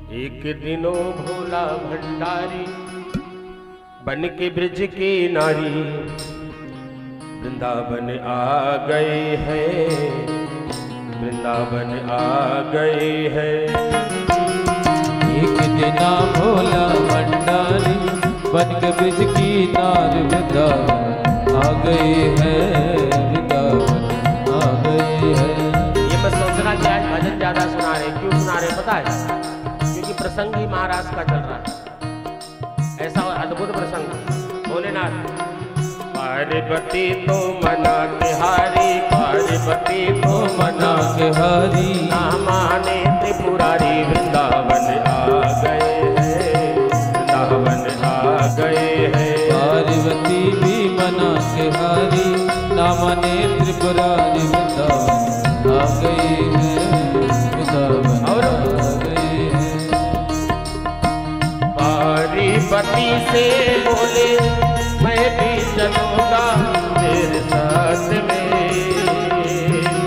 एक दिनों भोला भंडारी बन के ब्रज की नारी वृंदावन आ गए हैं, वृंदावन आ गए हैं। एक दिना भोला भंडारी बन के ब्रज की नारी वृंदावन आ गए हैं, वृंदावन आ गए हैं। ये मैं सोच रहा कि आज भजन ज्यादा सुना रहे, क्यों सुना रहे पता है? क्योंकि प्रसंग ही महाराज का चल रहा है, ऐसा अद्भुत प्रसंग। भोलेनाथ पार्वती तो मना के हारी, पार्वती तो मना के हारी, ना माने त्रिपुरारी वृंदावन आ गए हैं, वृंदावन आ गए हैं। पार्वती भी मना के हारी, ना माने त्रिपुरारी वृंदावन आ गए हैं, वृंदावन आ गए हैं। पार्वती से बोले मैं भी चलूंगा तेरे साथ में,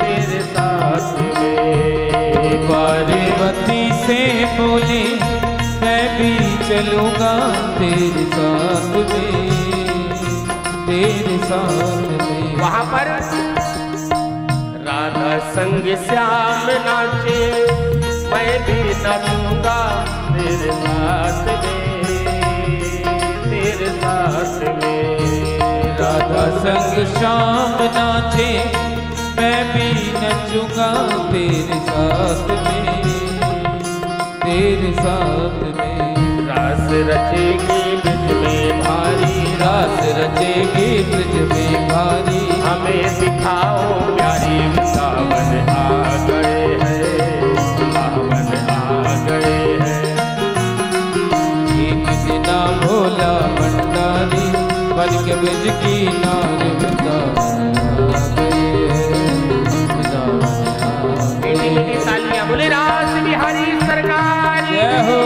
तेरे साथ में। पार्वती से बोले मैं भी चलूंगा तेरे साथ में, तेरे साथ में। वहां पर राधा संग श्याम नाचे, मैं भी नाचूंगा तेरे साथ में, तेरे साथ में। राधा संग श्याम नाचे, मैं भी नचूंगा तेरे साथ में, तेरे साथ में। रास रचेगी ब्रज में भारी, रास रचेगी ब्रज में भारी, हमें दिखाओ प्यारी वृंदावन आ गए हैं, वृंदावन आ गए हैं। एक दिना भोला भंडारी बन के ब्रज की नारी वृंदावन आ गए हैं, वृंदावन आ गए। मीठी मीठी तालियां बोले रास बिहारी सरकार जय हो।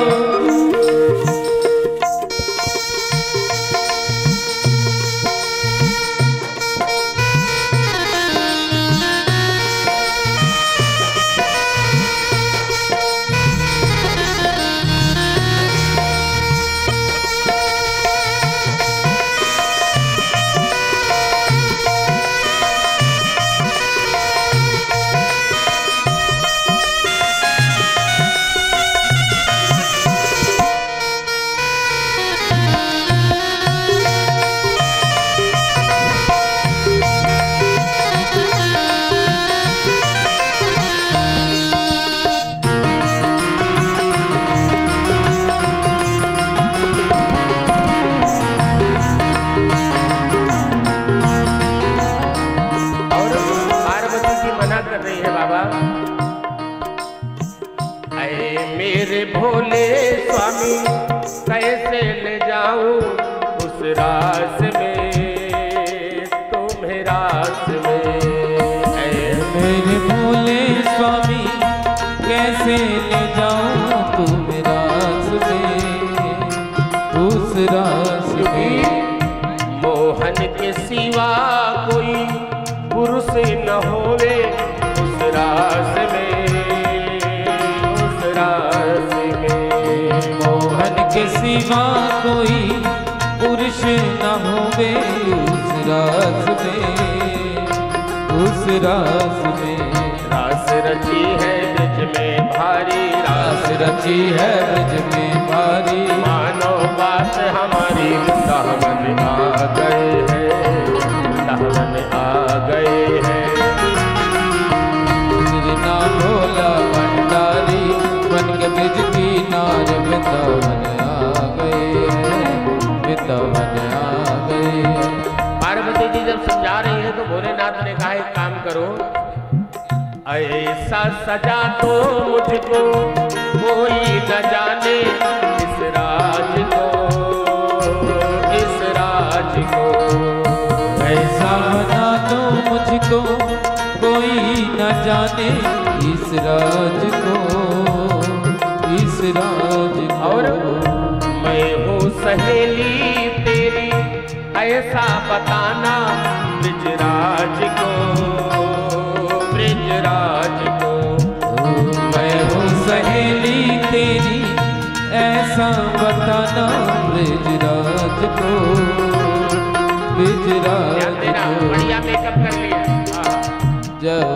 भोले स्वामी कैसे ले जाऊं उस रास में, तुम्हें रास में। मेरे भोले स्वामी कैसे ले जाऊं तुम्हें रास में, उस रास में। मोहन के सिवा कोई पुरुष न होवे उस रास में, उस रास में। मोहन के सिवा कोई पुरुष न होवे उस रास में, उस रास में। रास रची है ब्रज में भारी, रास रची है ब्रज में भारी, मानो बात हमारी वृंदावन आ गए हैं, वृंदावन आ गए हैं। ना भोला भंडारी बन के ब्रज की नार वृंदावन आ गए हैं, वृंदावन आ गए हैं। पार्वती जी जब समझा रही है तो भोलेनाथ ने कहा एक काम करो, ऐसा सजा तो मुझको कोई न जाने इस राज को, इस राज को। ऐसा बना दो मुझको कोई न जाने इस राज को, इस राज को। और मैं हूँ सहेली तेरी ऐसा बताना ब्रजराज को, ब्रजराज को। मैं हूँ सहेली तेरी जय हो।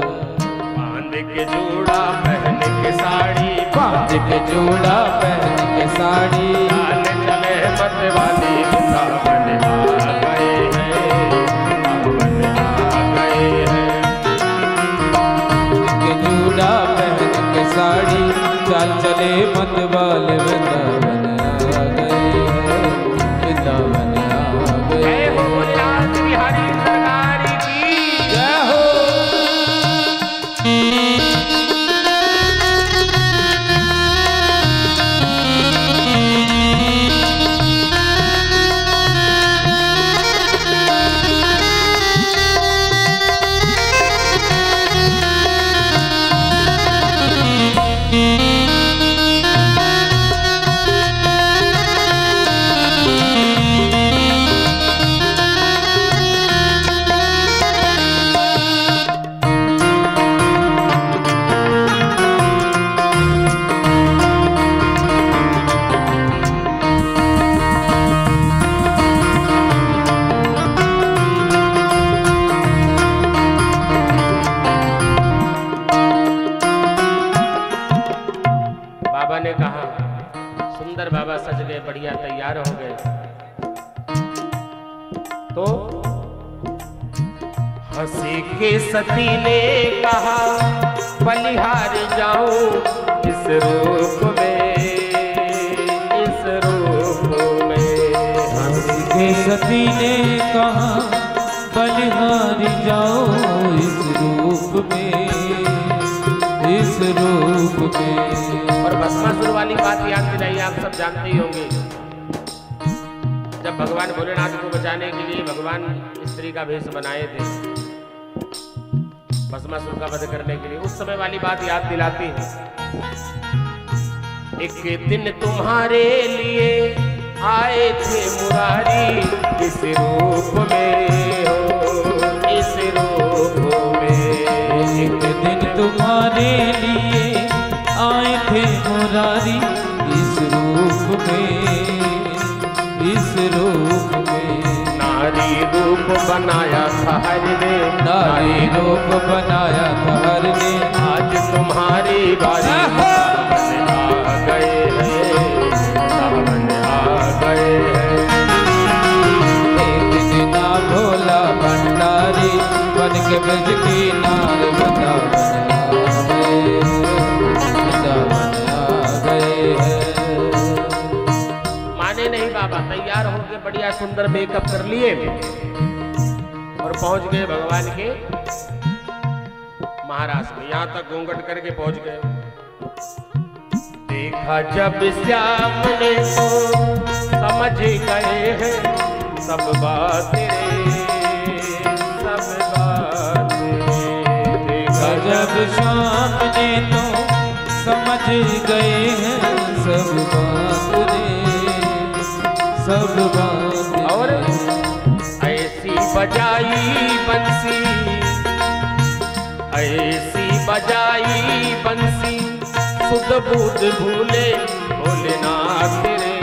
बांध के जूड़ा पहन के साड़ी, बांध के जूड़ा पहन के साड़ी, चाल चले मत वाली वृंदावन आ गए हैं, वृंदावन आ गए हैं। के जूड़ा पहन के साड़ी, चाल चले मत वाले वृंदावन आ गए हैं, वृंदावन आ गए। जय हो भोलेनाथ बिहारी सरकार की जय हो। बाबा ने कहा सुंदर बाबा सज गए, बढ़िया तैयार हो गए। तो हंसी के सती ने कहा बलिहार जाऊं इस रूप में, इस रूप में। हंसी के सती ने कहा बलिहारी जाओ इस रूप में, इस रूप में। और भस्मासुर वाली बात याद दिलाई, आप सब जानते ही होंगे। जब भगवान भोलेनाथ को बचाने के लिए भगवान स्त्री का भेष बनाए थे भस्मासुर का वध करने के लिए, उस समय वाली बात याद दिलाती है। एक दिन तुम्हारे लिए आए थे मुरारी इस रूप में, हो इस रूप में। एक दिन तुम्हारे लिए आए थे मुरारी इस रूप में, इस रूप में। नारी रूप बनाया था हर ने, नारी रूप बनाया था हर ने। आज तुम्हारी बारी सावन आ गए हैं, सावन आ गए हैं। एक दिन भोला भंडारी बन के ब्रज की नार वृंदावन आ गए हैं। माने नहीं बाबा, तैयार होके बढ़िया सुंदर मेकअप कर लिए और पहुंच गए भगवान के महाराज में। यहां तक घूंघट करके पहुंच गए। देखा जब श्याम ने तो समझ गए हैं सब बातें, सब बातें। देखा जब शाम ने तो समझ गए हैं सब बात रे, सब बात। और ऐसी बजाई बंसी, ऐसी बजाई बंसी सुध बुध भूले भोलेनाथ रे,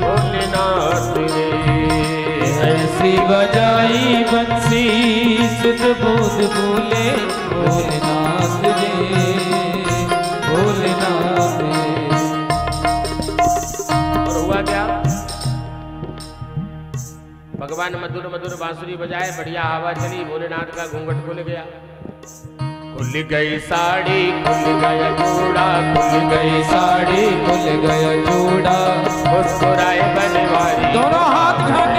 भोलेनाथ रे। ऐसी बजाई बंसी सुध बुध भूले भोलेनाथ रे, भोलेनाथ रे। और हुआ क्या? भगवान मधुर मधुर बांसुरी बजाए, बढ़िया हवा चली, भोलेनाथ का घूंघट खुल गया। खुल गई साड़ी, खुल गया चूड़ा, खुल गई साड़ी, खुल गया चूड़ा। मुस्कुराए बनवारी, दोनों हाथ उठा के